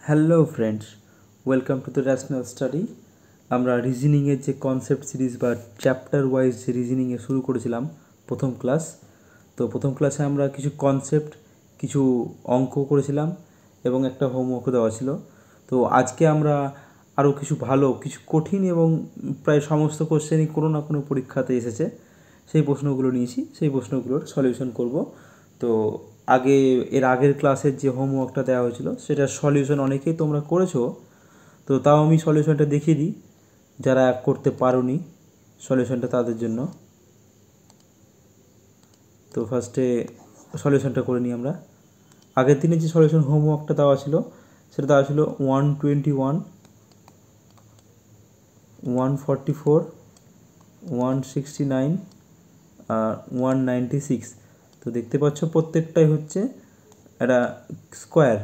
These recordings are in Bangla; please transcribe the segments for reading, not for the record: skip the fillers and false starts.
Hello friends, welcome to the rational study. আমরা রিজনিংয়ের যে কনসেপ্ট সিরিজ বা চ্যাপ্টার ওয়াইজ যে রিজনিংয়ে শুরু করেছিলাম প্রথম ক্লাস, তো প্রথম ক্লাসে আমরা কিছু কনসেপ্ট, কিছু অঙ্ক করেছিলাম এবং একটা হোমওয়ার্কও দেওয়া ছিল। তো আজকে আমরা আরও কিছু ভালো, কিছু কঠিন এবং প্রায় সমস্ত কোশ্চেনই কোনো না কোনো পরীক্ষাতে এসেছে, সেই প্রশ্নগুলো নিয়েছি, সেই প্রশ্নগুলোর সলিউশন করব। তো এর আগের ক্লাসের যে হোমওয়ার্কটা দেওয়া হয়েছিল সেটার সলিউশন অনেকেই তোমরা করেছো, তো তাও আমি সলিউশনটা দেখিয়ে দিই যারা করতে পারোনি সলিউশনটা তাদের জন্য। তো ফার্স্টে সলিউশনটা করে নিই আমরা। আগের দিনে যে সলিউশন হোমওয়ার্কটা দেওয়া ছিল সেটা দেওয়া ছিল 121, 144, 169 আর 196। তো দেখতে পাচ্ছ প্রত্যেকটাই হচ্ছে একটা স্কোয়ার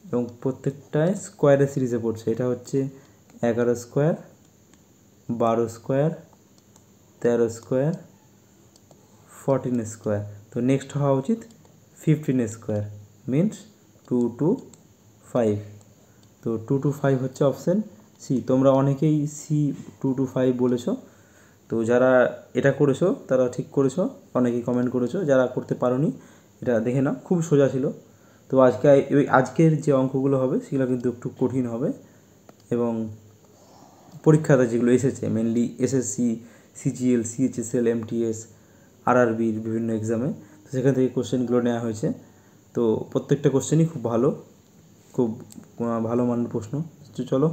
এবং প্রত্যেকটায় স্কোয়ারের সিরিজে পড়ছে। এটা হচ্ছে 11 স্কোয়ার, 12 স্কোয়ার, 13 স্কোয়ার, 14 স্কোয়ার। তো নেক্সট হওয়া উচিত 15 স্কোয়ার, মিনস 2 to 5। তো 2 to 5 হচ্ছে অপশান সি। তোমরা অনেকেই সি 2 to 5 বলেছো, তো যারা এটা করেছো তারা ঠিক করেছো, অনেকেই কমেন্ট করেছো। যারা করতে পারোনি এটা দেখে নাও, খুব সোজা ছিল। তো আজকের যে অঙ্কগুলো হবে সেগুলো কিন্তু একটু কঠিন হবে এবং পরীক্ষাতে যেগুলো এসেছে mainly SSC, CGL, CHSL, MTS, আরআরবির বিভিন্ন এক্সামে, তো সেখান থেকে কোশ্চেনগুলো নেওয়া হয়েছে। তো প্রত্যেকটা কোশ্চেনই খুব ভালো, খুব ভালো মানের প্রশ্ন। তো চলো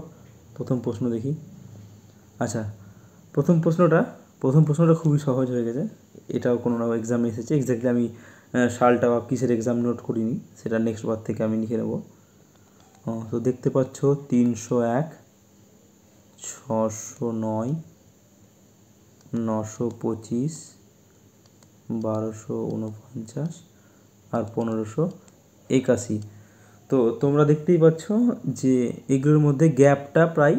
প্রথম প্রশ্ন দেখি। আচ্ছা, প্রথম প্রশ্নটা খুবই সহজ হয়ে গেছে। এটাও কোনো না এক্সামে এসেছে। এক্স্যাক্টলি আমি সালটা বা কিসের এক্সাম নোট করিনি, সেটা নেক্সট বার থেকে আমি লিখে নেব। তো দেখতে পাচ্ছ 301, 609, 925, 1249 আর 1581। তো তোমরা দেখতেই পাচ্ছ যে এগুলোর মধ্যে গ্যাপটা প্রায়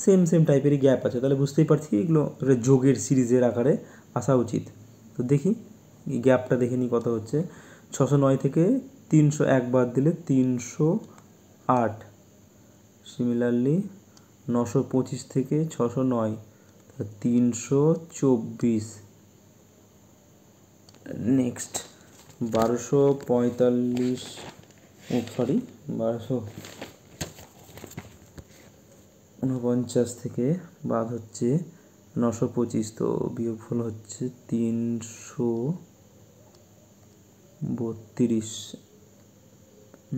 সেম টাইপেরই গ্যাপ আছে, তাহলে বুঝতেই পারছি এগুলো যোগের সিরিজের আকারে আসা উচিত। তো দেখি এই গ্যাপটা দেখে নিই কত হচ্ছে। 609 থেকে 301 বাদ দিলে 308। সিমিলারলি 925 থেকে 609 324। নেক্সট 1245, 1249 থেকে বাদ হচ্ছে 925, তো বিয়োগফল হচ্ছে 332।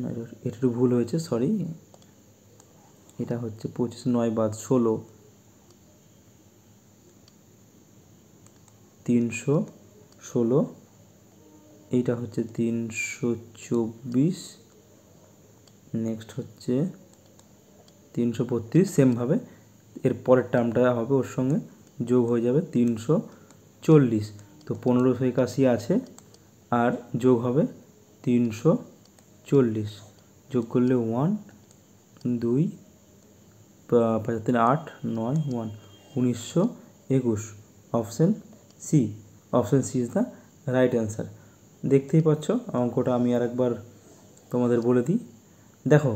না, এটা একটু ভুল হয়েছে, সরি। এটা হচ্ছে 25, 9 বাদ 16, 316। এইটা হচ্ছে 324। নেক্সট হচ্ছে 332। সেমভাবে এর পরের টার্মটা হবে, ওর সঙ্গে যোগ হয়ে যাবে 340। তো 1581 আছে আর যোগ হবে 340। যোগ করলে 1, 2, 5, 3, 8, 9, 1, 1921। Option C is the right answer. দেখতেই পাচ্ছ অঙ্কটা আমি আরেকবার তোমাদের বলে দিই। দেখো,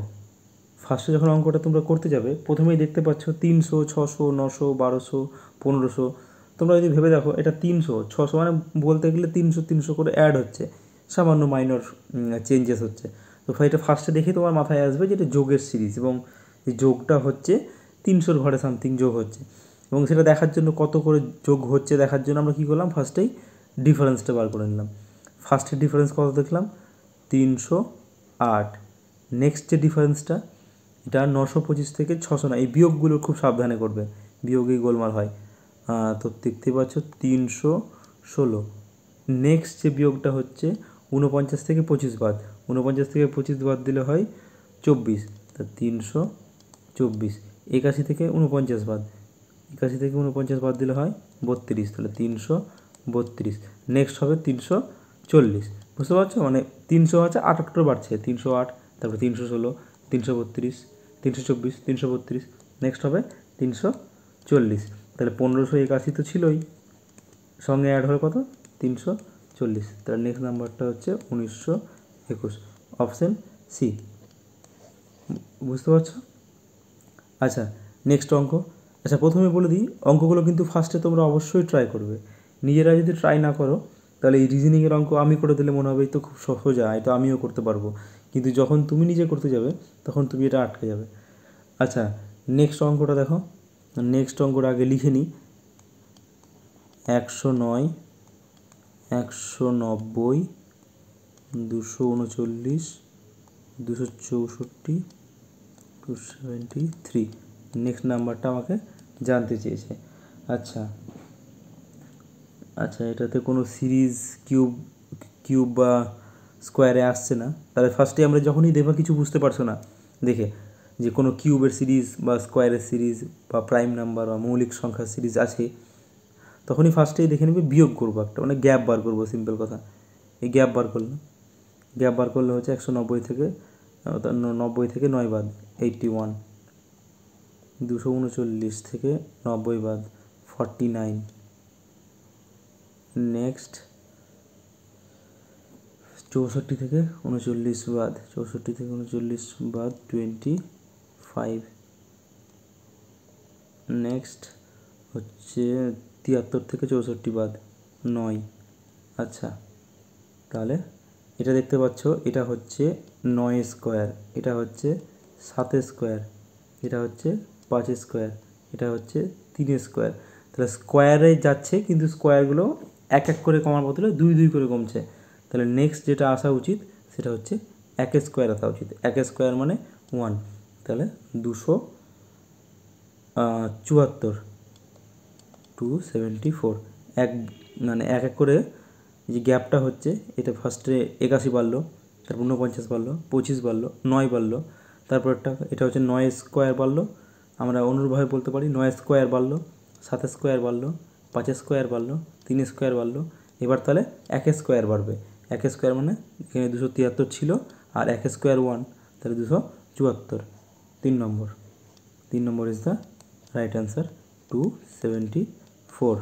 ফার্স্টে যখন অঙ্কটা তোমরা করতে যাবে প্রথমেই দেখতে পাচ্ছ 300, 600, 900, 1200, 1500। তোমরা যদি ভেবে দেখো এটা 300, 600 মানে বলতে গেলে 300 করে অ্যাড হচ্ছে, সামান্য মাইনর চেঞ্জেস হচ্ছে। তো এটা ফার্স্টে দেখে তোমার মাথায় আসবে যে এটা যোগের সিরিজ এবং এই যোগটা হচ্ছে 300-র ঘরে সামথিং যোগ হচ্ছে। এবং সেটা দেখার জন্য কত করে যোগ হচ্ছে দেখার জন্য আমরা কী করলাম, ফার্স্টেই ডিফারেন্সটা বার করে নিলাম। ফার্স্টের ডিফারেন্স কত দেখলাম, 308। নেক্সট যে ডিফারেন্সটা, এটা 925 থেকে 609। এই বিয়োগগুলো খুব সাবধানে করবে, বিয়োগেই গোলমাল হয়। তো দেখতে পাচ্ছ 316। নেক্সট যে বিয়োগটা হচ্ছে 49 থেকে 25 বাদ, 49 থেকে 25 বাদ দিলে হয় 24, তা 324। 81 থেকে 49 বাদ, 81 থেকে 49 বাদ দিলে হয় 32, তাহলে 332। নেক্সট হবে 340। বুঝতে পারছো, মানে 300 আছে 8 বাড়ছে, 308, তারপরে 316, 332, 324, 332। নেক্সট হবে 340। তাহলে 1581 তো ছিলই, সঙ্গে অ্যাড হবে কত, 340। তাহলে নেক্সট নাম্বারটা হচ্ছে 1921। Option C. বুঝতে পারছো? আচ্ছা, নেক্সট অঙ্ক। আচ্ছা, প্রথমে বলে দিই, অঙ্কগুলো কিন্তু ফার্স্টে তোমরা অবশ্যই ট্রাই করবে। নিজেরা যদি ট্রাই না করো তাহলে এই রিজনিংয়ের অঙ্ক আমি করে দিলে মনে হবে এই তো খুব সোজা, এটা আমিও করতে পারবো, কিন্তু যখন তুমি নিজে করতে যাবে তখন তুমি এটা আটকে যাবে। আচ্ছা, নেক্সট অঙ্কটা দেখো। নেক্সট অঙ্কটা আগে লিখে নিই। 109, 190, 239, 264, 273। নেক্সট নাম্বারটা আমাকে জানতে চেয়েছে। আচ্ছা আচ্ছা, এটাতে কোনো সিরিজ কিউব কিউব বা স্কোয়ারে আসছে না। তাহলে ফার্স্টে আমরা যখনই দেখবা কিছু বুঝতে পারছো না দেখে যে কোনো কিউবের সিরিজ বা স্কোয়ারের সিরিজ বা প্রাইম নাম্বার বা মৌলিক সংখ্যার সিরিজ আছে, তখনই ফার্স্টেই দেখে নেবে বিয়োগ করবো একটা, মানে গ্যাপ বার করবো, সিম্পল কথা। এই গ্যাপ বার করলাম, গ্যাপ বার করলে হচ্ছে 190 থেকে 90 থেকে 9 বাদ 81, 239 থেকে 90 বাদ 49, নেক্সট 64 থেকে 39 বাদ 64 থেকে 39 বাদ 25, নেক্সট হচ্ছে 73 থেকে 64 বাদ 9। আচ্ছা, তাহলে এটা দেখতে পাচ্ছ, এটা হচ্ছে 9 স্কোয়ার, এটা হচ্ছে 7 স্কোয়ার, এটা হচ্ছে 5 স্কোয়ার, এটা হচ্ছে 3 স্কোয়ার। তাহলে স্কোয়ারে যাচ্ছে কিন্তু স্কোয়ারগুলো এক এক করে কমার বদলে 2 2 করে কমছে। তাহলে নেক্সট যেটা আসা উচিত সেটা হচ্ছে 1 স্কোয়ার আসা উচিত। 1 স্কোয়ার মানে 1, তাহলে 274, 274। এক মানে এক এক করে যে গ্যাপটা হচ্ছে, এটা ফার্স্টে 81 বাড়লো, তারপর 49 বাড়লো, 25 বাড়লো, 9 বাড়লো, তারপর এটা হচ্ছে 9 স্কোয়ার বাড়লো। আমরা অনুরূপভাবে বলতে পারি 9 স্কোয়ার বাড়লো, 7 স্কোয়ার বাড়লো, 5 স্কোয়ার বাড়লো, 3 স্কোয়ার বাড়লো। এবার তাহলে 1 স্কোয়ার বাড়বে। 1 স্কোয়ার মানে এখানে 273 ছিল, আর 1 স্কোয়ার 1, তাহলে 274। 3 number is the right answer, 274।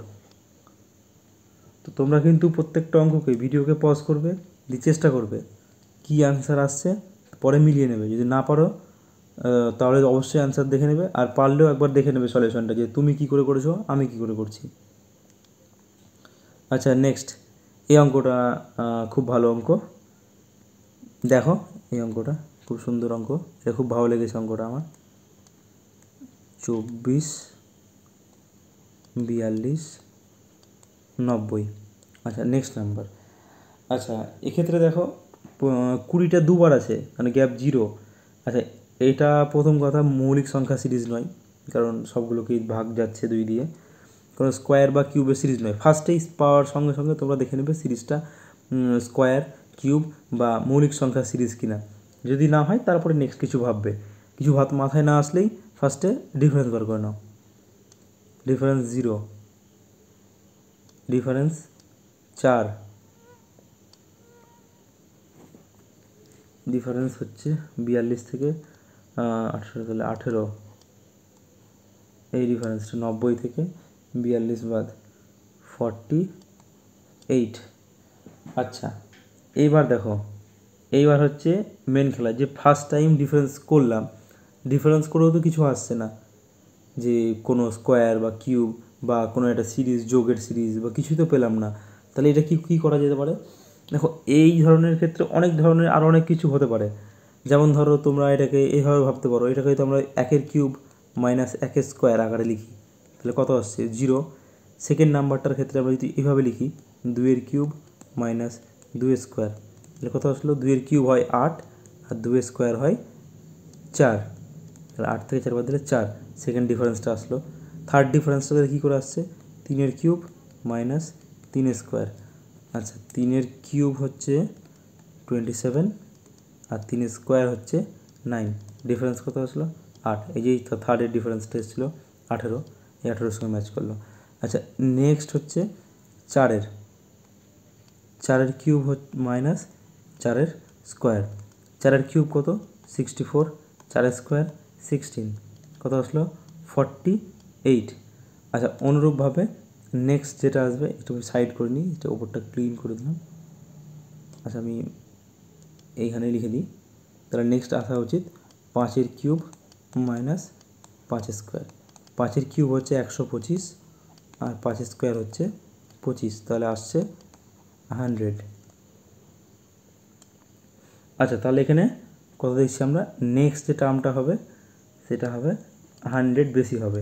তো তোমরা কিন্তু প্রত্যেকটা অঙ্ককে ভিডিওকে পজ করবে, দিয়ে চেষ্টা করবে কী অ্যান্সার আসছে, পরে মিলিয়ে নেবে। যদি না পারো তাহলে অবশ্যই অ্যান্সার দেখে নেবে, আর পারলেও একবার দেখে নেবে সলিউশনটা, যে তুমি কী করে করেছো আমি কী করে করছি। আচ্ছা, নেক্সট এই অঙ্কটা খুব ভালো অঙ্ক। দেখো, এই অঙ্কটা খুব সুন্দর অঙ্ক, এটা খুব ভালো লেগেছে অঙ্কটা আমার। 24, 42, 90। আচ্ছা, নেক্সট নাম্বার। আচ্ছা, এক্ষেত্রে দেখো 20টা দুবার আছে, মানে গ্যাপ 0। আচ্ছা, এটা প্রথম কথা মৌলিক সংখ্যা সিরিজ নয়, কারণ সবগুলোকেই ভাগ যাচ্ছে 2 দিয়ে, কোনো স্কোয়ার বা কিউবের সিরিজ নয়। ফার্স্টেই পাওয়ার সঙ্গে সঙ্গে তোমরা দেখে নেবে সিরিজটা স্কোয়ার, কিউব বা মৌলিক সংখ্যা সিরিজ কিনা। যদি না হয় তারপরে নেক্সট কিছু ভাববে। কিছু মাথায় না আসলেই ফার্স্টে ডিফারেন্স বার করে নাও। ডিফারেন্স 0, ডিফারেন্স 4, ডিফারেন্স হচ্ছে 42 থেকে 18, তাহলে 18, এই ডিফারেন্সটা 90 থেকে 42 বাদ 48। আচ্ছা, এইবার দেখো, এইবার হচ্ছে মেন খেলা, যে ফার্স্ট টাইম ডিফারেন্স করলাম, ডিফারেন্স করেও তো কিছু আসছে না, যে কোনো স্কোয়ার বা কিউব বা কোনো একটা সিরিজ, যোগের সিরিজ বা কিছুই তো পেলাম না। তাহলে এটা কী করা যেতে পারে? দেখো, এই ধরনের ক্ষেত্রে অনেক ধরনের আরও অনেক কিছু হতে পারে। যেমন ধরো তোমরা এটাকে এইভাবে ভাবতে পারো, এটাকে তো আমরা 1 কিউব মাইনাস 1 স্কোয়ার আকারে লিখি, তাহলে কত আসছে 0। সেকেন্ড নাম্বারটার ক্ষেত্রে আমরা যদি এইভাবে লিখি 2 কিউব মাইনাস 2 স্কোয়ার, তাহলে কত আসলো? 2 কিউব হয় 8 আর 2 স্কোয়ার হয় 4, তাহলে 8 থেকে 4 বাদ দিলে 4, সেকেন্ড ডিফারেন্সটা আসলো। থার্ড ডিফারেন্সটা কী করে আসছে? 3 কিউব মাইনাস 3 স্কোয়ার। আচ্ছা, 3 কিউব হচ্ছে 27 আর 3 স্কোয়ার হচ্ছে 9, ডিফারেন্স কত আসলো? 8। এই যে থার্ডের ডিফারেন্সটা এসেছিলো 18, এই 18-এর সঙ্গে ম্যাচ করলো। আচ্ছা, নেক্সট হচ্ছে 4 কিউব মাইনাস 4 স্কোয়ার। 4 কিউব কত? 64, 4 স্কোয়ার 16, কত আসলো? 48। আচ্ছা, অনুরূপভাবে নেক্সট যেটা আসবে, একটু সাইড করে নিই, এটা ওপরটা ক্লিন করে দিলাম। আচ্ছা, আমি এইখানে লিখে দিই, তাহলে নেক্সট আসা উচিত 5 কিউব মাইনাস 5 স্কোয়ার। 5 কিউব হচ্ছে 125 আর 5 স্কোয়ার হচ্ছে 25, তাহলে আসছে 100। আচ্ছা, তাহলে এখানে কত দেখছি আমরা, নেক্সট যে টার্মটা হবে সেটা হবে 100 বেশি হবে।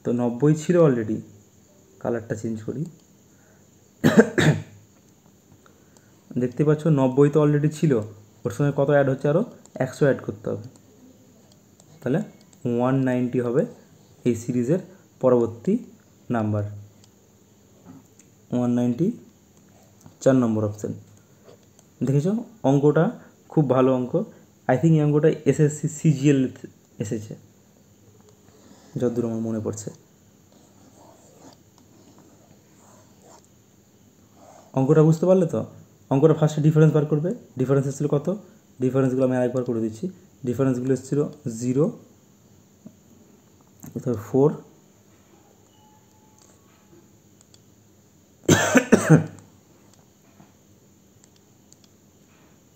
তো 90 ছিল অলরেডি, কালারটা চেঞ্জ করি, দেখতে পাচ্ছ 90 তো অলরেডি ছিল, ওর সঙ্গে কত অ্যাড হচ্ছে, আরও 100 অ্যাড করতে হবে, তাহলে 190 হবে এই সিরিজের পরবর্তী নাম্বার। 190 4 নম্বর অপশান। দেখেছো অঙ্কটা খুব ভালো অঙ্ক। আই থিঙ্ক এই অঙ্কটা এসএসসি সিজিএল এসেছে যতদূর আমার মনে পড়ছে। অঙ্কটা বুঝতে পারলে তো? অঙ্কটা ফার্স্টে ডিফারেন্স বার করবে। ডিফারেন্স এসেছিলো কত, ডিফারেন্সগুলো আমি আরেকবার করে দিচ্ছি। ডিফারেন্সগুলো এসেছিলো 0, 4,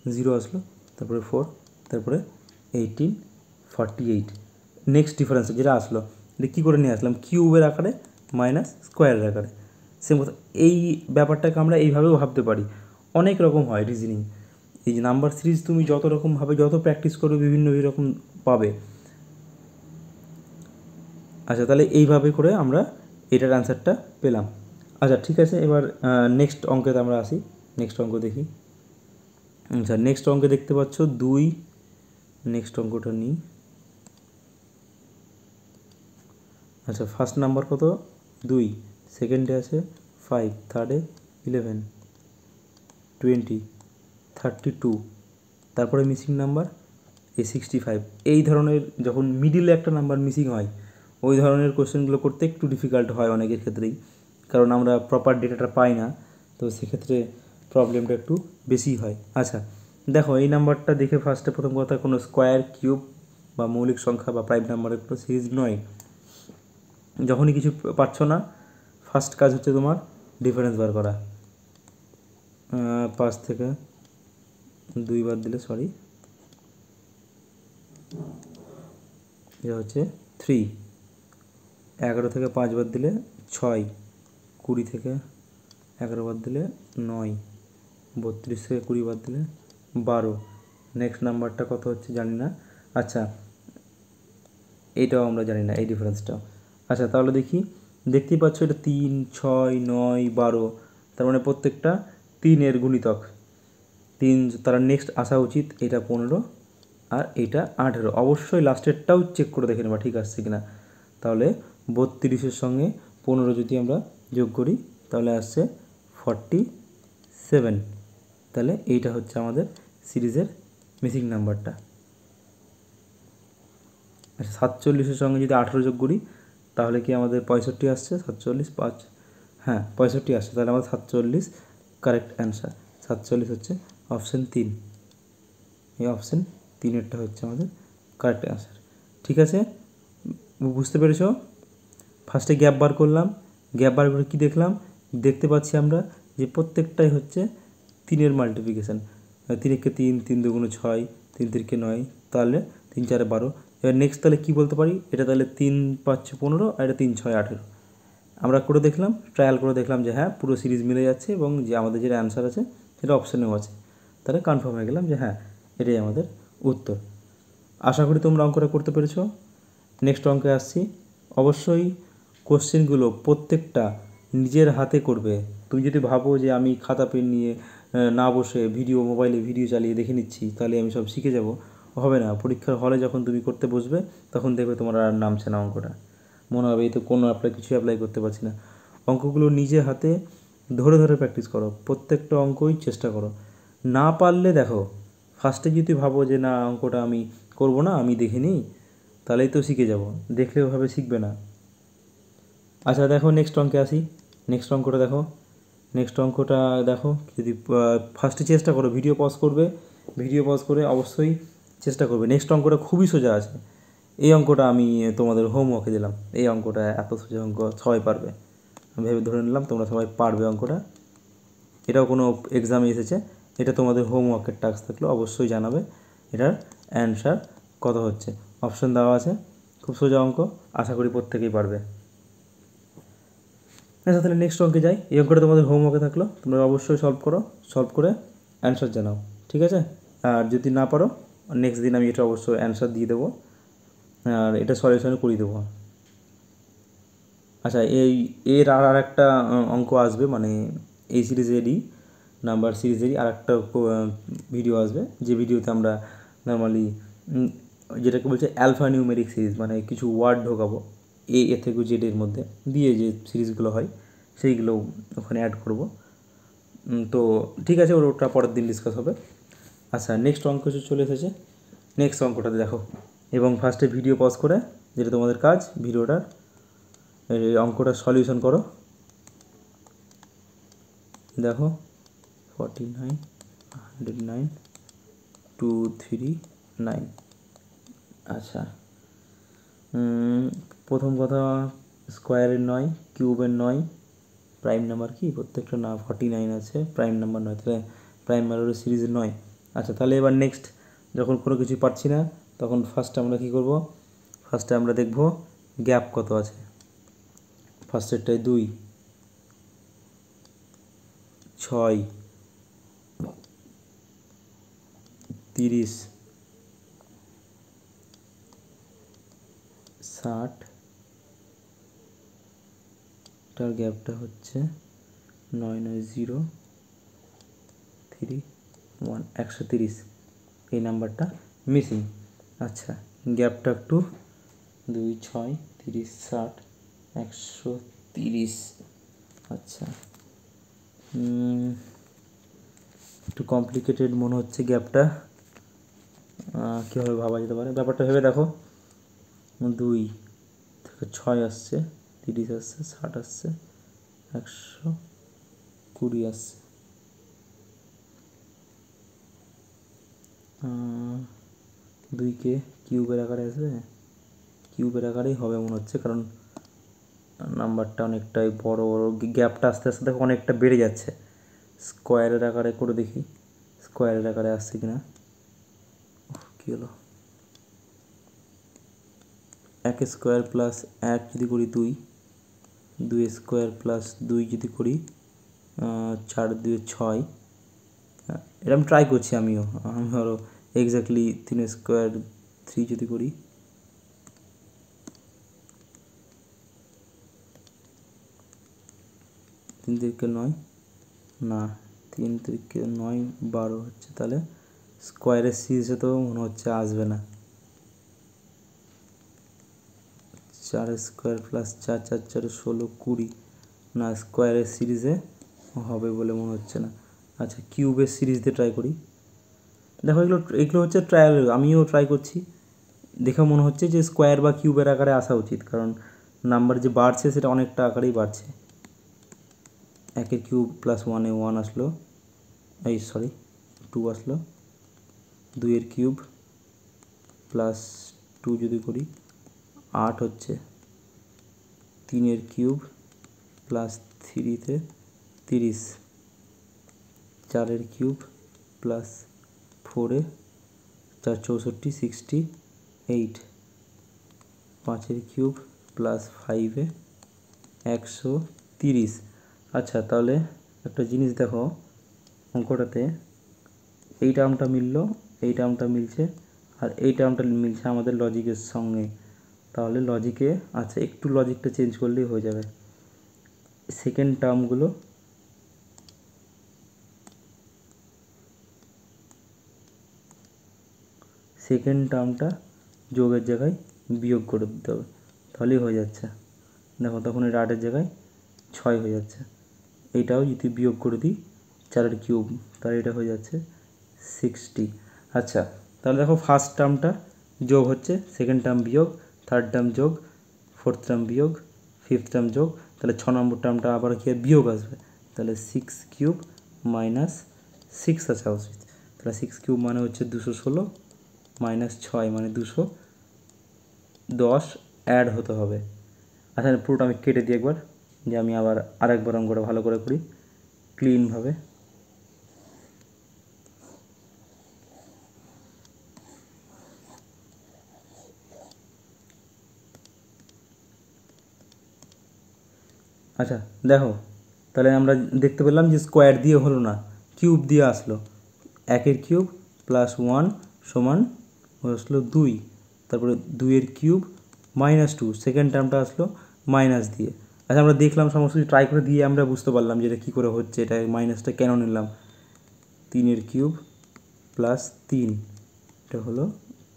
0 আসলো, তারপরে 4, তারপরে 18, 48। নেক্সট ডিফারেন্স যেটা আসলো এটা কী করে নিয়ে আসলাম, কিউবের আকারে মাইনাস স্কোয়ারের আকারে। সেম কথা, এই ব্যাপারটাকে আমরা এইভাবেও ভাবতে পারি। অনেক রকম হয় রিজনিং। এই যে নাম্বার সিরিজ তুমি যত রকমভাবে যত প্র্যাকটিস করবে বিভিন্ন রকম পাবে। আচ্ছা, তাহলে এইভাবে করে আমরা এটার অ্যান্সারটা পেলাম। আচ্ছা ঠিক আছে, এবার নেক্সট অঙ্কেতে আমরা আসি। নেক্সট অঙ্ক দেখি। আচ্ছা, নেক্সট অঙ্কে দেখতে পাচ্ছ 2, নেক্সট অঙ্কটা নিই। আচ্ছা, ফার্স্ট নাম্বার কত, 2, সেকেন্ডে আছে 5, থার্ডে 11, 20, 32, তারপরে মিসিং নাম্বার এই 65। এই ধরনের যখন মিডিলে একটা নাম্বার মিসিং হয় ওই ধরনের কোশ্চেনগুলো করতে একটু ডিফিকাল্ট হয় অনেকের ক্ষেত্রেই, কারণ আমরা প্রপার ডেটাটা পাই না, তো সেক্ষেত্রে প্রবলেমটা একটু বেশি হয়। আচ্ছা দেখো, এই নাম্বারটা দেখে ফার্স্টে প্রথম কথা কোনো স্কোয়ার, কিউব বা মৌলিক সংখ্যা বা প্রাইম নাম্বারের কোনো সিরিজ নয়। যখনই কিছু পাচ্ছ না, ফার্স্ট কাজ হচ্ছে তোমার ডিফারেন্স বার করা। 5 থেকে 2 বাদ দিলে, সরি, এটা হচ্ছে 3, 11 থেকে 5 বাদ দিলে 6, 20 থেকে 11 বাদ দিলে 9, 32 থেকে 20 বাদ দিলে 12। নেক্সট নাম্বারটা কত হচ্ছে জানি না। আচ্ছা, এইটাও আমরা জানি না, এই ডিফারেন্সটাও। আচ্ছা তাহলে দেখি, দেখতেই পাচ্ছ এটা 3, 6, 9, 12, তার মানে প্রত্যেকটা 3-এর গুণিতক 3। তারা নেক্সট আসা উচিত এটা 15 আর এইটা 18। অবশ্যই লাস্টেরটাও চেক করে দেখে নেবা ঠিক আসছে কিনা। তাহলে 32-এর সঙ্গে 15 যদি আমরা যোগ করি তাহলে আসছে 47। তাহলে এইটা হচ্ছে আমাদের সিরিজের মিসিং নাম্বারটা। আচ্ছা, 47-এর সঙ্গে যদি 18 যোগ করি তাহলে কি আমাদের 65 আসছে, 47, 5, হ্যাঁ 65 আসছে। তাহলে আমাদের 47 কারেক্ট অ্যান্সার। 47 হচ্ছে অপশান 3, এই অপশান 3-এরটা হচ্ছে আমাদের কারেক্ট অ্যান্সার। ঠিক আছে, বুঝতে পেরেছ? ফার্স্টে গ্যাপ বার করলাম, গ্যাপ বার করে কী দেখলাম, দেখতে পাচ্ছি আমরা যে প্রত্যেকটাই হচ্ছে 3-এর মাল্টিপ্লিকেশান। 3-একে 3, 3 দুগুণে 6, 3 3-কে 9, তাহলে 3 4-এ 12। এবার নেক্সট তাহলে কী বলতে পারি, এটা তাহলে 3 5 15 আর এটা 3 6 18। আমরা করে দেখলাম, ট্রায়াল করে দেখলাম যে হ্যাঁ পুরো সিরিজ মিলে যাচ্ছে এবং যে আমাদের যেটা অ্যান্সার আছে সেটা অপশানেও আছে। তাহলে কনফার্ম হয়ে গেলাম যে হ্যাঁ এটাই আমাদের উত্তর। আশা করি তোমরা অঙ্কটা করতে পেরেছো। নেক্সট অঙ্কে আসছি। অবশ্যই কোশ্চেনগুলো প্রত্যেকটা নিজের হাতে করবে। তুমি যদি ভাবো যে আমি খাতা পেন নিয়ে না বসে মোবাইলে ভিডিও চালিয়ে দেখে নিচ্ছি তাহলে আমি সব শিখে যাব, হবে না। পরীক্ষার হলে যখন তুমি করতে বসবে তখন দেখবে তোমার আর নামছে না অঙ্কটা, মনে হবে এই তো কোনো কিছু অ্যাপ্লাই করতে পারছি না। অঙ্কগুলো নিজে হাতে ধরে ধরে প্র্যাকটিস করো, প্রত্যেকটা অঙ্কই চেষ্টা করো। না পারলে দেখো, ফার্স্টে যদি ভাবো যে না অঙ্কটা আমি করব না, আমি দেখে নিই, তাহলেই তো শিখে যাব, দেখলে ওভাবে শিখবে না। আচ্ছা দেখো, নেক্সট অঙ্কে আসি। নেক্সট অঙ্কটা দেখো, নেক্সট অঙ্কটা দেখো, যদি ফার্স্টে চেষ্টা করো, ভিডিও পজ করবে, ভিডিও পজ করে অবশ্যই চেষ্টা করবে। নেক্সট অঙ্কটা খুবই সোজা আছে, এই অঙ্কটা আমি তোমাদের হোমওয়ার্কে দিলাম। এই অঙ্কটা এত সোজা অঙ্ক সবাই পারবে, আমি ভেবে ধরে নিলাম তোমরা সবাই পারবে অঙ্কটা। এটাও কোনো এক্সামে এসেছে, এটা তোমাদের হোমওয়ার্কের টাস্ক থাকলো, অবশ্যই জানাবে এটার অ্যান্সার কত হচ্ছে। অপশন দেওয়া আছে, খুব সোজা অঙ্ক, আশা করি প্রত্যেকেই পারবে। আচ্ছা তাহলে নেক্সট অঙ্কে যাই। এই অঙ্কটা তোমাদের হোমওয়ার্কে থাকলো, তোমরা অবশ্যই সলভ করো, সলভ করে অ্যান্সার জানাও, ঠিক আছে? আর যদি না পারো নেক্সট দিন আমি এটা অবশ্যই অ্যান্সার দিয়ে দেবো, আর এটা সলিউশন করিয়ে দেবো। আচ্ছা এর আর একটা অঙ্ক আসবে, মানে এই সিরিজেরই নাম্বার সিরিজেরই আর একটা ভিডিও আসবে, যে ভিডিওতে আমরা নর্মালি যেটাকে বলছে অ্যালফা নিউমেরিক সিরিজ, মানে কিছু ওয়ার্ড ঢোকাবো এ থেকে জেডের মধ্যে দিয়ে যে সিরিজগুলো হয় সেইগুলো ওখানে অ্যাড করব। তো ঠিক আছে, ওটা পরের দিন ডিসকাস হবে। আচ্ছা নেক্সট অঙ্ক চলে এসেছে, নেক্সট অঙ্কটাতে দেখো, এবং ফার্স্টে ভিডিও পজ করে, যেটা তোমাদের কাজ, ভিডিওটার অঙ্কটার সলিউশন করো। দেখো 49 109 239। আচ্ছা প্রথম কথা, স্কোয়ারের 9, কিউবের 9, প্রাইম নাম্বার কি প্রত্যেকটা না 49 আছে, প্রাইম নাম্বার নয়, তাহলে প্রাইম নাম্বারের সিরিজের 9। আচ্ছা তাহলে এবার নেক্সট যখন কোনো কিছু পাচ্ছি না, তখন ফার্স্টে আমরা কী করব, ফার্স্টে আমরা দেখব গ্যাপ কত আছে। ফার্স্টেরটায় 2, 6, 30, 60, টার গ্যাপটা হচ্ছে 99031, 130, এই নাম্বারটা মিসিং। আচ্ছা গ্যাপটা একটু 2, 6, 30, 60, 130। আচ্ছা একটু কমপ্লিকেটেড মনে হচ্ছে গ্যাপটা, কীভাবে ভাবা যেতে পারে ব্যাপারটা ভেবে দেখো। 2 থেকে 6 আসছে, 30 আসছে, 60 আসছে, 120 আসছে, 2কে কিউবের আকারে আসবে, কিউবের আকারেই হবে মনে হচ্ছে, কারণ নাম্বারটা অনেকটাই বড় বড়, গ্যাপটা আস্তে আস্তে দেখো অনেকটা বেড়ে যাচ্ছে। স্কোয়ারের আকারে করে দেখি, স্কোয়ারের আকারে আসছে কিনা। কী হলো, 1 স্কোয়ার প্লাস 1 যদি করি 2, 2 স্কোয়ার প্লাস 2 যদি করি 4 2 6, এটা আমি ট্রাই করছি, আমি আরও এক্স্যাক্টলি 3 স্কোয়ার 3 যদি করি, 3 3 9, না 3 3 9 12 হচ্ছে, তাহলে স্কোয়ারের সিরিজে তো মনে হচ্ছে আসবে না। 4 স্কোয়ার প্লাস 4 4 4 16 20, না স্কোয়ারের সিরিজে হবে বলে মনে হচ্ছে না। আচ্ছা কিউবের সিরিজ দিয়ে ট্রাই করি। দেখো এগুলো হচ্ছে ট্রায়াল, আমিও ট্রাই করছি, দেখে মনে হচ্ছে যে স্কোয়ার বা কিউবের আকারে আসা উচিত, কারণ নাম্বার যে বাড়ছে সেটা অনেকটা আকারেই বাড়ছে। 1 কিউব প্লাস 1 1 আসলো, এই সরি 2 আসলো, 2 কিউব প্লাস 2 যদি করি 8 হচ্ছে, 3 cube plus 3 30, 4 cube plus 4 4 64 68, 5 cube plus 5 130। আচ্ছা তাহলে একটা জিনিস দেখো, অঙ্কটাতে এই টার্মটা মিললো, এই টার্মটা মিলছে, আর এই টার্মটা মিলছে আমাদের লজিকের সঙ্গে, তাহলে লজিকে, আচ্ছা একটু লজিকটা চেঞ্জ করলেই হয়ে যাবে। সেকেন্ড টার্মগুলো, সেকেন্ড টার্মটা যোগের জায়গায় বিয়োগ করে দিতে হবে, তাহলেই হয়ে যাচ্ছে। দেখো তখন এটা 8-এর জায়গায় 6 হয়ে যাচ্ছে, এইটাও যদি বিয়োগ করে দিই 4 কিউব, তাহলে এটা হয়ে যাচ্ছে 60। আচ্ছা তাহলে দেখো ফার্স্ট টার্মটা যোগ হচ্ছে, সেকেন্ড টার্ম বিয়োগ, থার্ড টার্ম যোগ, ফোর্থ টার্ম বিয়োগ, ফিফথ টার্ম যোগ, তাহলে 6 নম্বর টার্মটা আবার কি বিয়োগ আসবে, তাহলে 6 কিউব মাইনাস 6 আসা উচিত। তাহলে 6 কিউব মানে হচ্ছে 216, মাইনাস 6 মানে 210 অ্যাড হতে হবে। আচ্ছা পুরোটা আমি কেটে দিই একবার, যে আমি আবার আরেকবার অঙ্কটা ভালো করে করি ক্লিনভাবে। আচ্ছা দেখো, তাহলে আমরা দেখতে পেলাম যে স্কোয়ার দিয়ে হলো না, কিউব দিয়ে আসলো। 1 কিউব প্লাস 1 সমান আসলো 2, তারপরে 2 কিউব -2, সেকেন্ড টার্মটা আসলো মাইনাস দিয়ে। আচ্ছা আমরা দেখলাম সমস্ত কিছু ট্রাই করে দিয়ে আমরা বুঝতে পারলাম যে এটা কী করে হচ্ছে, এটা মাইনাসটা কেন নিলাম। 3 কিউব প্লাস 3, এটা হলো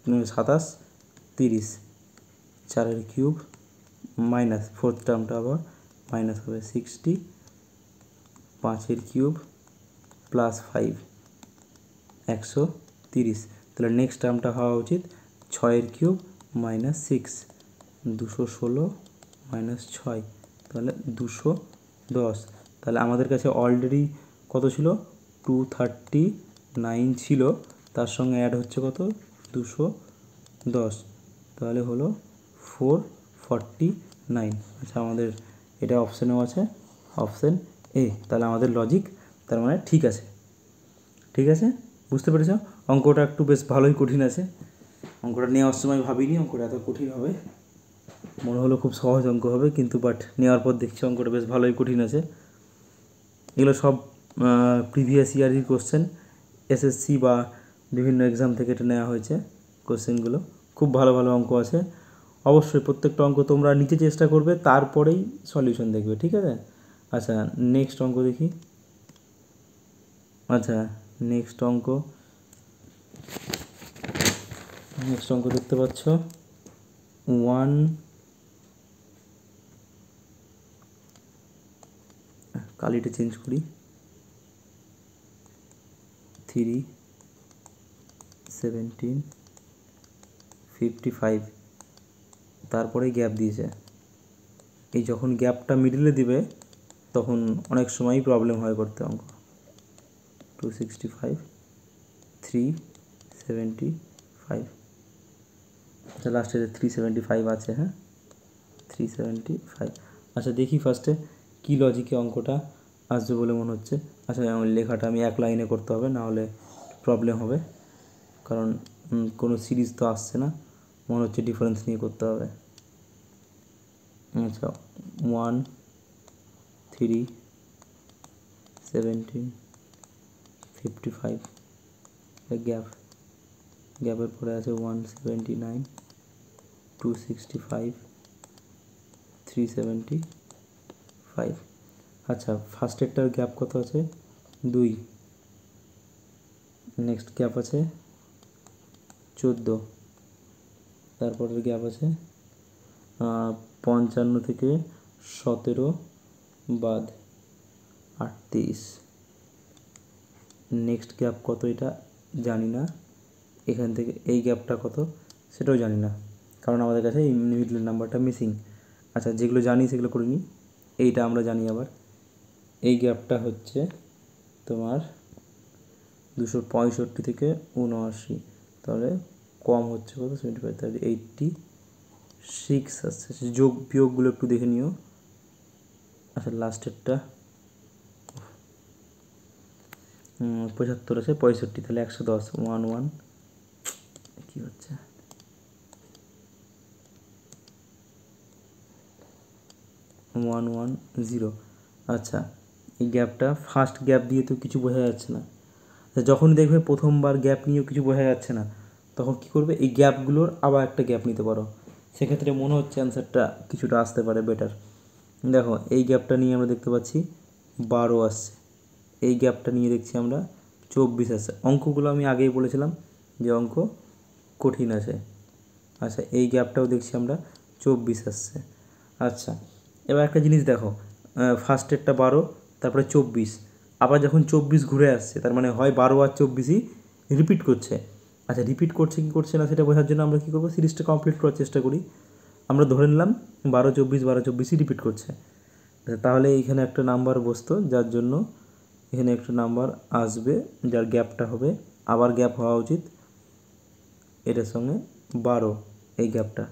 27, 30, 4 কিউব মাইনাস ফোর্থ টার্মটা আবার মাইনাস হবে 60, 5 কিউব প্লাস 5, 130। তাহলে নেক্সট টার্মটা হওয়া উচিত 6 কিউব -6, 216 -6, তাহলে 210। তাহলে আমাদের কাছে অলরেডি কত ছিল, 239 ছিল, তার সঙ্গে অ্যাড হচ্ছে কত, 210, তাহলে হলো 449। আচ্ছা আমাদের এটা অপশানেও আছে, অপশান এ। তাহলে আমাদের লজিক তার মানে ঠিক আছে। ঠিক আছে, বুঝতে পেরেছ? অঙ্কটা একটু বেশ ভালোই কঠিন আছে। অঙ্কটা নেওয়ার সময় ভাবিনি অঙ্কটা এত কঠিন হবে, মনে হলো খুব সহজ অঙ্ক হবে, কিন্তু বাট নেওয়ার পর দেখছি অঙ্কটা বেশ ভালোই কঠিন আছে। এগুলো সব প্রিভিয়াস ইয়ারের কোশ্চেন, এসএসসি বা বিভিন্ন এক্সাম থেকে এটা নেওয়া হয়েছে কোশ্চেনগুলো। খুব ভালো ভালো অঙ্ক আছে, অবশ্যই প্রত্যেকটা অঙ্ক তোমরা নিচে চেষ্টা করবে, তারপরেই সলিউশন দেখবে, ঠিক আছে? আচ্ছা নেক্সট অঙ্ক দেখি। আচ্ছা নেক্সট অঙ্ক দেখতে পাচ্ছ, 1 কালিটা চেঞ্জ করি, 3, 17, 55, তারপরে গ্যাপ দিয়েছে। এই যখন গ্যাপটা মিডলে দিবে তখন অনেক সময়ই প্রবলেম হয় করতে অঙ্ক। 265, 375, আচ্ছা লাস্টে 375 আছে, হ্যাঁ 375। আচ্ছা দেখি ফার্স্টে কী লজিকে অঙ্কটা আসবে বলে মনে হচ্ছে। আচ্ছা লেখাটা আমি এক লাইনে করতে হবে, না হলে প্রবলেম হবে, কারণ কোনো সিরিজ তো আসছে না, মনে হচ্ছে ডিফারেন্স নিয়ে করতে হবে। আচ্ছা 1, 3, 17, 55, গ্যাপের পরে আছে 179, 265, 375। আচ্ছা ফার্স্টেরটার গ্যাপ কত আছে, 2, নেক্সট গ্যাপ আছে 14, তারপরের গ্যাপ আছে 55 থেকে 17 বাদ 38, নেক্সট গ্যাপ কত এটা জানি না, এখান থেকে এই গ্যাপটা কত সেটাও জানি না, কারণ আমাদের কাছে এই মিডল নাম্বারটা মিসিং। আচ্ছা যেগুলো জানি সেগুলো করে নিই। এইটা আমরা জানি, আবার এই গ্যাপটা হচ্ছে তোমার 265 থেকে 79, তাহলে কম হচ্ছে কত, 75, তাহলে 86 আসছে। যোগ বিয়োগগুলো একটু দেখে নিও। আচ্ছা লাস্টেরটা 75 আছে, 65, তাহলে 110, 11 কী হচ্ছে, 110। আচ্ছা এই গ্যাপটা ফার্স্ট গ্যাপ দিয়ে তো কিছু বোঝা যাচ্ছে না, যখন দেখবে প্রথমবার গ্যাপ নিয়েও কিছু বোঝা যাচ্ছে না, তখন কি করবে, এই গ্যাপগুলোর আবার একটা গ্যাপ নিতে পারো, সেক্ষেত্রে মনে হচ্ছে অ্যান্সারটা কিছুটা আসতে পারে বেটার। দেখো এই গ্যাপটা নিয়ে আমরা দেখতে পাচ্ছি 12 আসছে, এই গ্যাপটা নিয়ে দেখছি আমরা 24 আসছে। অঙ্কগুলো আমি আগেই বলেছিলাম যে অঙ্ক কঠিন আছে। আচ্ছা এই গ্যাপটাও দেখছি আমরা 24 আসছে। আচ্ছা এবার একটা জিনিস দেখো, ফার্স্টেরটা 12, তারপরে 24, আবার যখন 24 ঘুরে আসছে তার মানে হয় 12 আর 24ই রিপিট করছে। আচ্ছা রিপিট করছে কি করছে না সেটা বোঝার জন্য আমরা কী করবো, সিরিজটা কমপ্লিট করার চেষ্টা করি। আমরা ধরে নিলাম 12, 24, 12, 24ই রিপিট করছে, তাহলে এইখানে একটা নাম্বার বসতো, যার জন্য এখানে একটা নাম্বার আসবে, যার গ্যাপটা হবে, আবার গ্যাপ হওয়া উচিত এটার সঙ্গে 12, এই গ্যাপটা।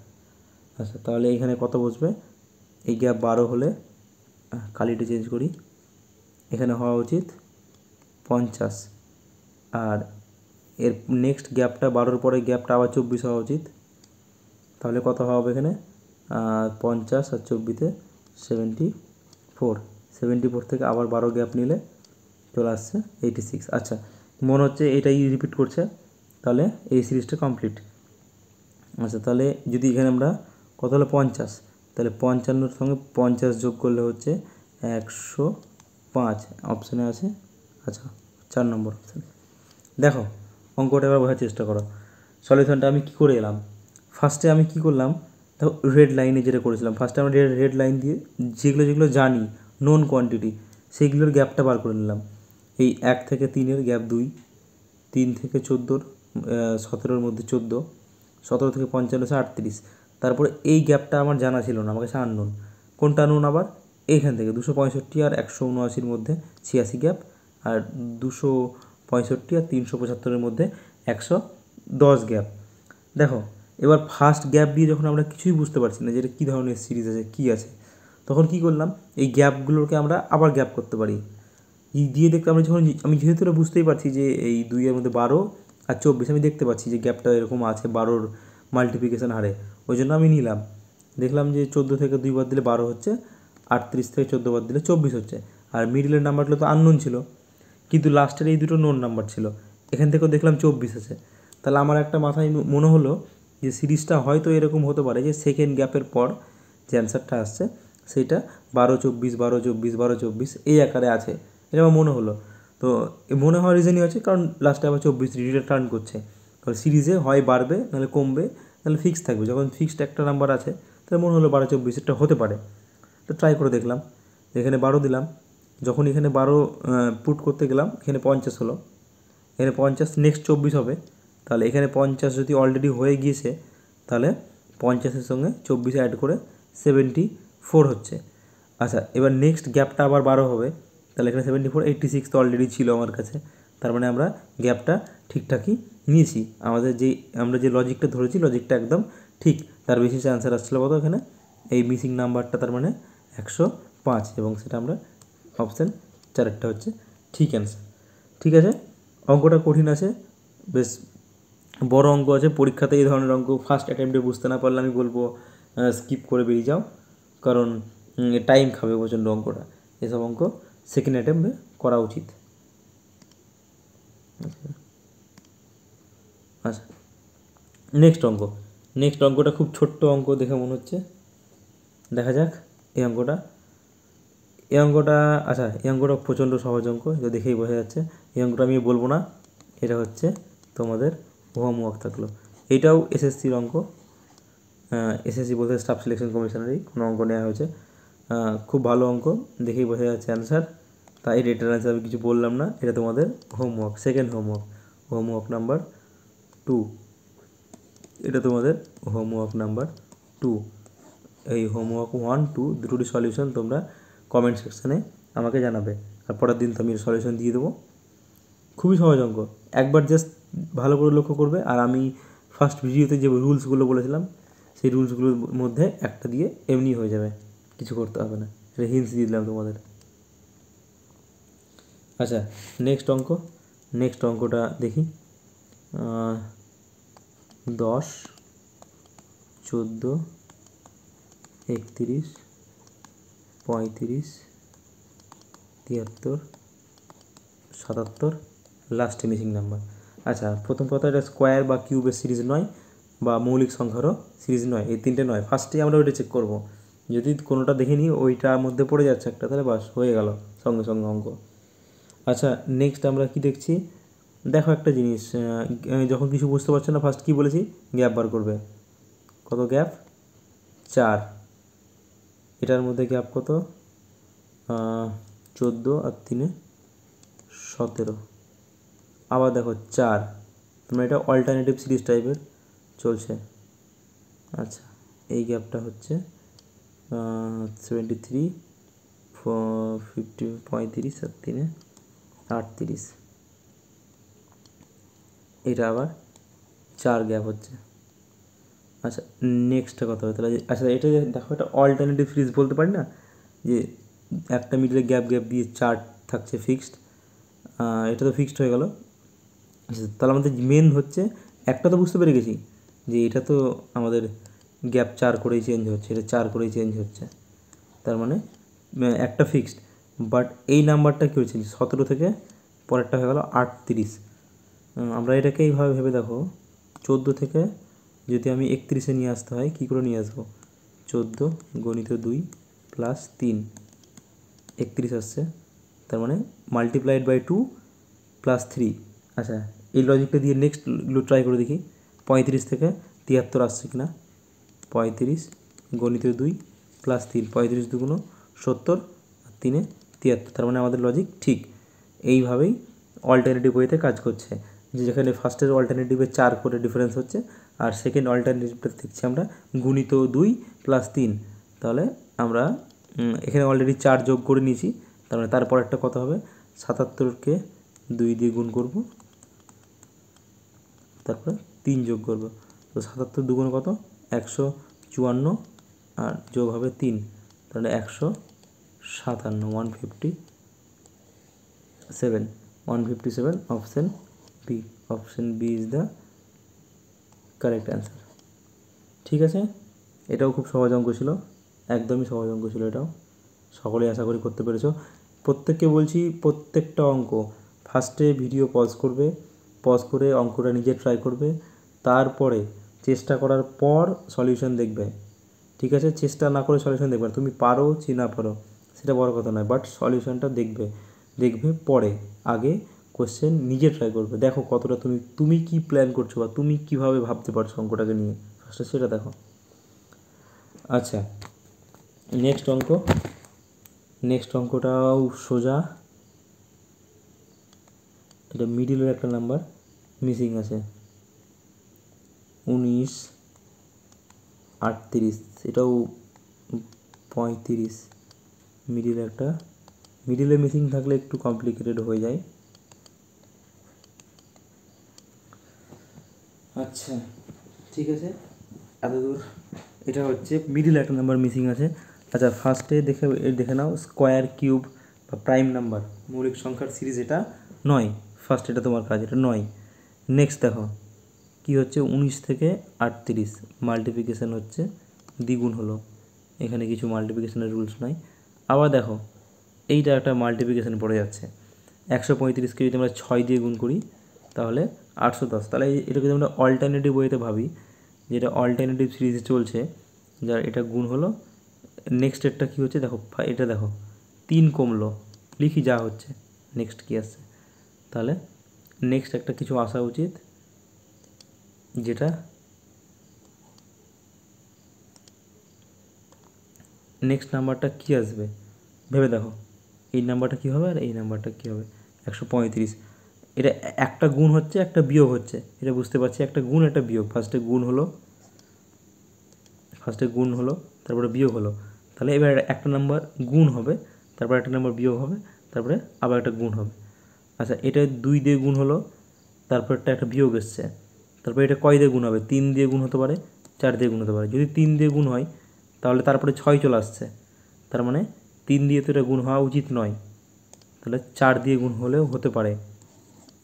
আচ্ছা তাহলে এইখানে কত বসবে, এই গ্যাপ 12 হলে কালিটা চেঞ্জ করি, এখানে হওয়া উচিত 50, আর এর নেক্সট গ্যাপটা 12-র পরে গ্যাপটা আবার 24 হওয়া উচিত, তাহলে কত হবে এখানে 50 আর 24-তে 4, 74 থেকে আবার 12 গ্যাপ নিলে চলে আসছে 86। আচ্ছা, মনে হচ্ছে এটাই রিপিট করছে, তাহলে এই সিরিজটা কমপ্লিট। আচ্ছা, তাহলে যদি এখানে আমরা কত হলো 50, তাহলে 55-র সঙ্গে 50 যোগ করলে হচ্ছে 105, অপশানে আছে। আচ্ছা, 4 নম্বর অপশান। দেখো অঙ্কটা এবার বোঝার চেষ্টা করো। সলিউশনটা আমি কী করে এলাম, ফার্স্টে আমি কি করলাম, দেখো রেড লাইনে যেটা করেছিলাম, ফার্স্টে আমরা রেড লাইন দিয়ে যেগুলো জানি নোন কোয়ান্টিটি সেইগুলোর গ্যাপটা বার করে নিলাম। এই 1 থেকে 3-এর গ্যাপ 2, 3 থেকে 14-র 17-র মধ্যে 14, 17 থেকে 55 আছে 38। তারপরে এই গ্যাপটা আমার জানা ছিল না, আমার কাছে আননোন। কোনটা আননোন আবার, এইখান থেকে 265 আর 179-র মধ্যে 86 গ্যাপ, আর 265 আর 375-এর মধ্যে 110 গ্যাপ। দেখো এবার ফার্স্ট গ্যাপ দিয়ে যখন আমরা কিছুই বুঝতে পারছি না যে এটা কী ধরনের সিরিজ আছে কী আছে, তখন কি করলাম, এই গ্যাপগুলোকে আমরা আবার গ্যাপ করতে পারি। এই দিয়ে দেখতে আমরা যখন আমি যেহেতু এটা বুঝতেই পারছি যে এই 2-এর মধ্যে 12 আর 24, আমি দেখতে পাচ্ছি যে গ্যাপটা এরকম আছে 12-র মাল্টিপ্লিকেশান হারে, ওই জন্য আমি নিলাম। দেখলাম যে 14 থেকে 2 বাদ দিলে 12 হচ্ছে, 38 থেকে 14 বাদ দিলে 24 হচ্ছে, আর মিডিলের নাম্বারগুলো তো আননোন ছিল, কিন্তু লাস্টের এই দুটো নোন নাম্বার ছিল। এখান থেকেও দেখলাম 24 আছে। তাহলে আমার একটা মাথায় মনে হলো যে সিরিজটা হয়তো এরকম হতে পারে যে সেকেন্ড গ্যাপের পর যে অ্যান্সারটা আসছে সেইটা 12 24 12 24 12 24 এই আকারে আছে, এটা আমার মনে হলো। তো মনে হওয়ার রিজনই আছে কারণ লাস্টে আবার 24 রিটার্ন করছে, কারণ সিরিজে হয় বাড়বে নাহলে কমবে নাহলে ফিক্স থাকবে। যখন ফিক্সড একটা নাম্বার আছে তাহলে মনে হলো 12 24 হতে পারে। তো ট্রাই করে দেখলাম, এখানে 12 দিলাম, যখন এখানে 12 পুট করতে গেলাম এখানে 50 হলো, এখানে 50 নেক্সট 24 হবে, তাহলে এখানে 50 যদি অলরেডি হয়ে গিয়েছে তাহলে 50-এর সঙ্গে 24 অ্যাড করে 74 হচ্ছে। আচ্ছা, এবার নেক্সট গ্যাপটা আবার 12 হবে, তাহলে এখানে 74, 86 তো অলরেডি ছিল আমার কাছে, তার মানে আমরা গ্যাপটা ঠিকঠাকই নিয়েছি। আমরা যে লজিকটা ধরেছি লজিকটা একদম ঠিক, তার বেশি অ্যান্সার আসছিলো কত এখানে, এই মিসিং নাম্বারটা তার মানে 105, এবং সেটা আমরা অপশান 4-টা হচ্ছে ঠিক অ্যান্সার। ঠিক আছে, অঙ্কটা কঠিন আছে, বেশ বড় অঙ্ক আছে, পরীক্ষাতে এই ধরনের অঙ্ক ফার্স্ট অ্যাটেম্পটে বুঝতে না পারলে আমি বলবো স্কিপ করে বেরিয়ে যাও, কারণ টাইম খাবে প্রচণ্ড অঙ্কটা। এসব অঙ্ক সেকেন্ড অ্যাটেম্পটে করা উচিত। আচ্ছা, নেক্সট অঙ্কটা খুব ছোট্ট অঙ্ক দেখে মনে হচ্ছে, দেখা যাক এই অঙ্কটা। আচ্ছা, এই অঙ্কটা প্রচণ্ড সহজ অঙ্ক, এটা দেখেই বোঝা যাচ্ছে। এই অঙ্কটা আমি বলবো না, এটা হচ্ছে তোমাদের হোমওয়ার্ক থাকলো। এইটাও এসএসসির অঙ্ক, এসএসসি বলতে স্টাফ সিলেকশন কমিশনারই কোনো অঙ্ক নেওয়া হয়েছে। খুব ভালো অঙ্ক, দেখেই বোঝা যাচ্ছে অ্যান্সার, তাই এটার অ্যান্সার আমি কিছু বললাম না। এটা তোমাদের হোমওয়ার্ক, সেকেন্ড হোমওয়ার্ক নাম্বার 2। এটা তোমাদের হোমওয়ার্ক নাম্বার 2। এই হোমওয়ার্ক 1, 2 দুটোটি সলিউশন তোমরা কমেন্ট সেকশানে আমাকে জানাবে, আর পরের দিন তো আমি সলিউশন দিয়ে দেবো। খুবই সহজ অঙ্ক, একবার জাস্ট ভালো করে লক্ষ্য করবে। আর আমি ফার্স্ট ভিডিওতে যে রুলসগুলো বলেছিলাম সেই রুলসগুলোর মধ্যে একটা দিয়ে এমনি হয়ে যাবে, কিছু করতে হবে না, এটা হিন্টস দিয়ে দিলাম তোমাদের। আচ্ছা, নেক্সট অঙ্কটা দেখি। 10, 14, 31, 35, 73, 77, লাস্টে মিসিং নাম্বার। আচ্ছা, প্রথম কথা, এটা স্কোয়ার বা কিউবের সিরিজ নয়, বা মৌলিক সংখ্যারও সিরিজ নয়, এই তিনটে নয়। ফার্স্টেই আমরা ওইটা চেক করব, যদি কোনোটা দেখে নিই ওইটার মধ্যে পড়ে যাচ্ছে একটা, তাহলে বাস হয়ে গেল সঙ্গে সঙ্গে অঙ্ক। আচ্ছা, নেক্সট আমরা কি দেখছি, দেখো একটা জিনিস, যখন কিছু বুঝতে পারছো না ফার্স্ট কী বলেছি, গ্যাপ বার করবে। কত গ্যাপ, 4, এটার মধ্যে গ্যাপ কত, 14 আর 3 17, আবার দেখো 4, তোমরা এটা অল্টারনেটিভ সিরিজ টাইপের চলছে। আচ্ছা, এই গ্যাপটা হচ্ছে 73, 50, 35 আর 3 38, এটা আবার 4 গ্যাপ হচ্ছে। আচ্ছা, নেক্সটটা কত হবে তাহলে, আচ্ছা এটা দেখো, এটা অল্টারনেটিভ সিরিজ বলতে পারি না, যে একটা মিডলে গ্যাপ দিয়ে 4 থাকছে ফিক্সড, এটা তো ফিক্সড হয়ে গেল। আচ্ছা, তাহলে আমাদের মেন হচ্ছে, একটা তো বুঝতে পেরে গেছি যে এটা তো আমাদের গ্যাপ 4 করেই চেঞ্জ হচ্ছে, এটা 4 করেই চেঞ্জ হচ্ছে, তার মানে একটা ফিক্সড, বাট এই নাম্বারটা কী হয়েছে 17 থেকে পরেরটা হয়ে গেল 38। আমরা এটাকে এইভাবে ভেবে দেখো, 14 থেকে যদি আমি 31-এ নিয়ে আসতে হয় কী করে নিয়ে আসবো, 14 গণিত 2 প্লাস 3, 31 আসছে, তার মানে মাল্টিপ্লাইড বাই 2 প্লাস 3। আচ্ছা, এই লজিকটা দিয়ে নেক্সটগুলো ট্রাই করে দেখি, 35 থেকে 73 আসছে কিনা, 35 গণিত 2 প্লাস 3, 35 দুগুণ 70 আর 3-এ 73, তার মানে আমাদের লজিক ঠিক। এইভাবেই অল্টারনেটিভ ওয়েতে কাজ করছে, যে যেখানে ফার্স্টের অল্টারনেটিভে 4 করে ডিফারেন্স হচ্ছে, আর সেকেন্ড অল্টারনেটিভটা দেখছি আমরা গুণিত 2 প্লাস 3, তাহলে আমরা এখানে অলরেডি 4 যোগ করে নিয়েছি, তার মানে তারপর একটা কত হবে, 77কে 2 দিয়ে গুণ করব, তারপরে 3 যোগ করব, তো 77 দুগুণ কত 154, আর যোগ হবে 3, তাহলে 157, 157 option B, option B is the correct answer. ঠিক আছে, এটাও খুব সহজ অঙ্ক ছিল, একদমই সহজ অঙ্ক ছিল এটাও, সকলেই আশা করি করতে পেরেছো। প্রত্যেককে বলছি প্রত্যেকটা অঙ্ক ফার্স্টে ভিডিও পজ করবে, পজ করে অঙ্কটা নিজে ট্রাই করবে, তারপরে চেষ্টা করার পর সলিউশন দেখবে। ঠিক আছে, চেষ্টা না করে সলিউশন দেখবে, তুমি পারো কি না পারো সেটা বড় কথা নয়, বাট সলিউশনটা দেখবে পরে, আগে কোশ্চেন নিজে ট্রাই করবে, দেখো কতটা তুমি কি প্ল্যান করছো বা তুমি কিভাবে ভাবতে পারছো অঙ্কটাকে নিয়ে, ফার্স্টে সেটা দেখো। আচ্ছা, নেক্সট অঙ্কটাও সোজা, এটা মিডিলের একটা নাম্বার মিসিং আছে, 19, 38, এটাও 35, মিডিলে মিসিং থাকলে একটু কমপ্লিকেটেড হয়ে যায়। আচ্ছা ঠিক আছে, এতদূর এটা হচ্ছে মিডিলে একটা নাম্বার মিসিং আছে। আচ্ছা, ফার্স্টে দেখে নাও স্কোয়ার, কিউব বা প্রাইম নাম্বার, মৌলিক সংখ্যার সিরিজ এটা 9, ফার্স্ট এটা তোমার কাজ, এটা 9। নেক্সট দেখো কি হচ্ছে, 19 থেকে 38 মাল্টিপ্লিকেশান হচ্ছে, দ্বিগুণ হলো, এখানে কিছু মাল্টিপ্লিকেশানের রুলস নাই। আবার দেখো এইটা একটা মাল্টিপ্লিকেশান পড়ে যাচ্ছে, 135কে যদি আমরা 6 দিয়ে গুণ করি তাহলে 810, তাহলে এটা যদি আমরা অল্টারনেটিভ ওয়েতে ভাবি, যেটা অল্টারনেটিভ সিরিজে চলছে, যার এটা গুণ হলো, নেক্সট এরটা কী হচ্ছে দেখো, এটা দেখো 3 কমলো, লিখি যা হচ্ছে, নেক্সট কী আসছে, তাহলে নেক্সট একটা কিছু আসা উচিত, যেটা নেক্সট নাম্বারটা কী আসবে ভেবে দেখো, এই নাম্বারটা কী হবে আর এই নাম্বারটা কী হবে, 135, এটা একটা গুণ হচ্ছে একটা বিয়োগ হচ্ছে, এটা বুঝতে পারছি, একটা গুণ একটা বিয়োগ, ফার্স্টে গুণ হলো তারপরে বিয়োগ হলো, তাহলে এবার একটা নাম্বার গুণ হবে, তারপর একটা নাম্বার বিয়োগ হবে, তারপরে আবার একটা গুণ হবে। আচ্ছা, এটা 2 দিয়ে গুণ হলো, তারপরটা একটা বিয়োগ এসছে, তারপরে এটা কয় দিয়ে গুণ হবে, 3 দিয়ে গুণ হতে পারে, 4 দিয়ে গুণ হতে পারে, যদি 3 দিয়ে গুণ হয় তাহলে তারপরে 6 চলে আসছে, তার মানে 3 দিয়ে তো এটা গুণ হওয়া উচিত নয়, তাহলে 4 দিয়ে গুণ হলেও হতে পারে,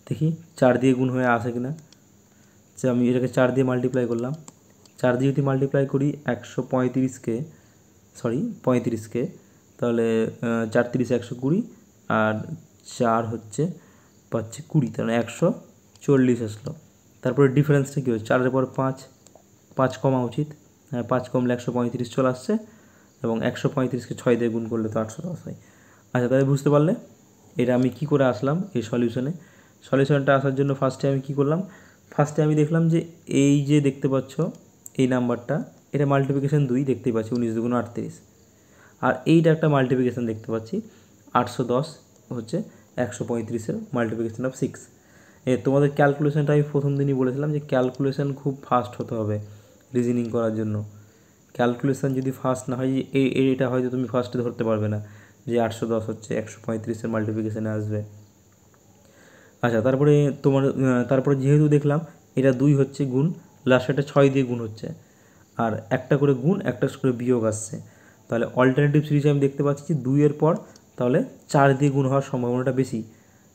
দেখি 4 দিয়ে গুণ হয়ে আসে কিনা। আচ্ছা, আমি এটাকে 4 দিয়ে মাল্টিপ্লাই করলাম, 4 দিয়ে যদি মাল্টিপ্লাই করি 35কে, তাহলে 4 × 30 120, আর 4 হচ্ছে পাচ্ছে 20, তাহলে 140 আসলো। তারপরে ডিফারেন্সটা কী হচ্ছে, 4-এর পর 5 কমা উচিত, হ্যাঁ 5 কমলে 135 চলে আসছে, এবং 135কে 6 দিয়ে গুণ করলে তো 810 হয়। আচ্ছা, তাহলে বুঝতে পারলে এটা আমি কি করে আসলাম এই সলিউশনটা আসার জন্য ফার্স্টে আমি কি করলাম, ফার্স্টে আমি দেখলাম যে এই যে দেখতে পাচ্ছ এই নাম্বারটা, এটা মাল্টিপ্লিকেশান 2 দেখতেই পাচ্ছি, 19 দুগুণ 38, আর এইটা একটা মাল্টিপ্লিকেশান দেখতে পাচ্ছি, 810 হচ্ছে 135-এর মাল্টিপ্লিকেশান অফ 6। তোমাদের ক্যালকুলেশানটা আমি প্রথম দিনই বলেছিলাম যে ক্যালকুলেশান খুব ফাস্ট হতে হবে রিজনিং করার জন্য, ক্যালকুলেশান যদি ফাস্ট না হয়, এটা হয়তো তুমি ফার্স্টে ধরতে পারবে না যে 810 হচ্ছে 135-এর মাল্টিপ্লিকেশানে আসবে। আচ্ছা, তারপরে যেহেতু দেখলাম এটা 2 হচ্ছে গুণ, লাস্টে একটা 6 দিয়ে গুণ হচ্ছে, আর একটা করে গুণ একটা করে বিয়োগ আসছে, তাহলে অল্টারনেটিভ সিরিজে আমি দেখতে পাচ্ছি যে 2-এর পর তাহলে 4 দিয়ে গুণ হওয়ার সম্ভাবনাটা বেশি,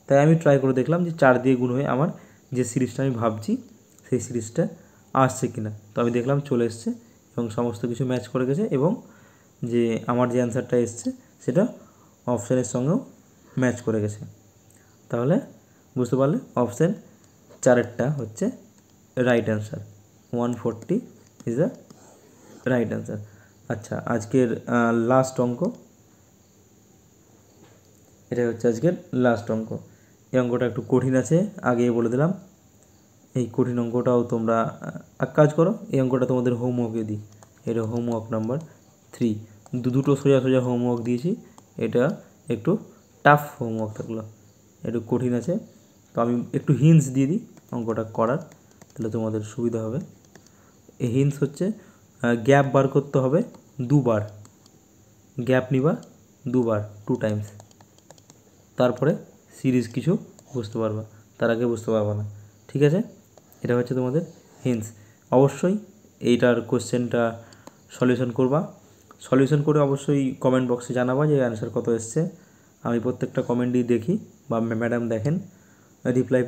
তাই আমি ট্রাই করে দেখলাম যে 4 দিয়ে গুণ হয়ে আমার যে সিরিজটা আমি ভাবছি সেই সিরিজটা আসছে কিনা, তো আমি দেখলাম চলে এসছে এবং সমস্ত কিছু ম্যাচ করে গেছে, এবং যে আমার যে অ্যান্সারটা এসছে সেটা অপশানের সঙ্গেও ম্যাচ করে গেছে। তাহলে বুঝতে পারলে অপশান 4টা হচ্ছে right answer. 140 is the right answer. আচ্ছা, আজকের লাস্ট অঙ্ক, এটা হচ্ছে আজকের লাস্ট অঙ্ক। এই অঙ্কটা একটু কঠিন আছে, আগেই বলে দিলাম। এই কঠিন অঙ্কটাও তোমরা এক কাজ করো, এই অঙ্কটা তোমাদের হোমওয়ার্কে দিই। এটা হোমওয়ার্ক নাম্বার 3। দুটো সোজা সোজা হোমওয়ার্ক দিয়েছি, এটা একটু টাফ হোমওয়ার্ক থাকলো, একটু কঠিন আছে। তো আমি একটু হিন্টস দিয়ে দিই অঙ্কটা করার, তাহলে তোমাদের সুবিধা হবে। এই হিন্টস হচ্ছে গ্যাপ বার করতে হবে 2বার, গ্যাপ নিবা 2বার, 2 টাইমস, তারপরে সিরিজ কিছু বুঝতে পারবা, তার আগে বুঝতে পারবা না। ঠিক আছে, এটা হচ্ছে তোমাদের হিন্টস। অবশ্যই এইটার কোশ্চেনটা সলিউশন করবা, সলিউশন করে অবশ্যই কমেন্ট বক্সে জানাবা যে অ্যান্সার কত এসছে। আমি প্রত্যেকটা কমেন্টই দেখি, বা ম্যাডাম দেখেন, রিপ্লাই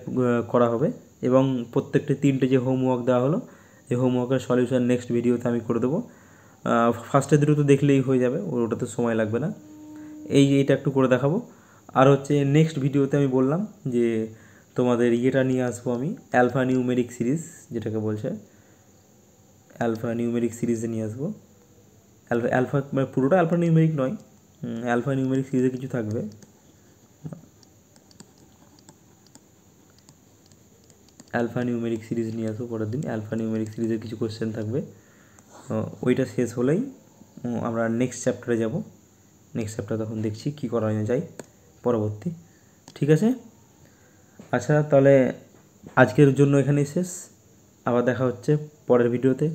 করা হবে। এবং প্রত্যেকটা 3টে যে হোমওয়ার্ক দেওয়া হলো, এই হোমওয়ার্কের সলিউশন নেক্সট ভিডিওতে আমি করে দেবো। ফার্স্টে দুটো তো দেখলেই হয়ে যাবে, ওটাতে সময় লাগবে না। এইটা একটু করে দেখাবো। আর হচ্ছে নেক্সট ভিডিওতে আমি বললাম যে তোমাদের ইয়েটা নিয়ে আসবো আমি, অ্যালফা নিউমেরিক সিরিজ যেটাকে বলছে, অ্যালফা নিউমেরিক সিরিজে নিয়ে আসবো। অ্যালফা মানে পুরোটা অ্যালফা নিউমেরিক নয়, অ্যালফা নিউমেরিক সিরিজে কিছু থাকবে। অ্যালফা নিউমেরিক সিরিজ নিয়ে আসবো পরের দিন, অ্যালফা নিউমেরিক সিরিজের কিছু কোশ্চেন থাকবে। ওইটা শেষ হলেই আমরা নেক্সট চ্যাপ্টারে যাব। নেক্সট চ্যাপ্টার তখন দেখছি কী করা যায় পরবর্তী। ঠিক আছে, আচ্ছা তাহলে আজকের জন্য এখানেই শেষ। আবার দেখা হচ্ছে পরের ভিডিওতে।